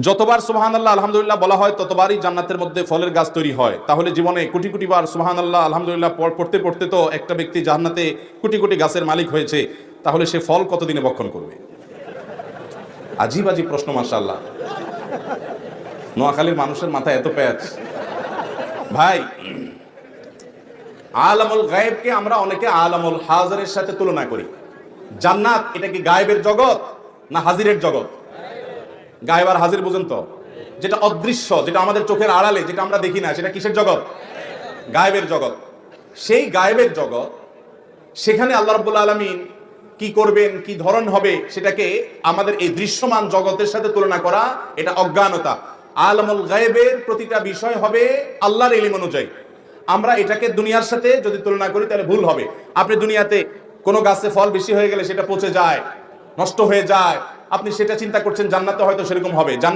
যতবার সুবহানাল্লাহ আলহামদুলিল্লাহ বলা হয় ততবারই জান্নাতের মধ্যে ফলের গাছ তৈরি হয়। তাহলে জীবনে কোটি কোটি বার সুবহানাল্লাহ আলহামদুলিল্লাহ পড়তে পড়তে তো একটা ব্যক্তি জান্নাতে কোটি কোটি গাছের মালিক হয়েছে, তাহলে সে ফল কতদিনে ভক্ষণ করবে? আজীব আজীব প্রশ্ন, মাশাআল্লাহ। নোয়াখালীর মানুষের মাথায় এত প্যাচ। ভাই, আলামুল গায়েবকে আমরা অনেকে আলামুল হাজিরের সাথে তুলনা করি। জান্নাত এটা কি গায়েবের জগৎ না হাজিরের জগৎ? গায়েব আর হাজির বুঝেন তো? যেটা অদৃশ্য, যেটা আমাদের চোখের আড়ালে, যেটা আমরা দেখি না, সেটা কিসের জগৎ? গায়েবের জগৎ। সেই গায়েবের জগৎ, সেখানে আল্লাহ রাব্বুল আলামিন কি করবেন, কি ধরন হবে, সেটাকে আমাদের এই দৃশ্যমান জগতের সাথে তুলনা করা, এটা অজ্ঞানতা। আলামুল গায়েবের প্রতিটা বিষয় হবে আল্লাহর ইলম অনুযায়ী। আমরা এটাকে দুনিয়ার সাথে যদি তুলনা করি তাহলে ভুল হবে। আপনি দুনিয়াতে কোনো গাছে ফল বেশি হয়ে গেলে সেটা পচে যায়, নষ্ট হয়ে যায়, আপনি সেটা চিন্তা করছেন জান্নাতে হয়তো সেরকম হবে।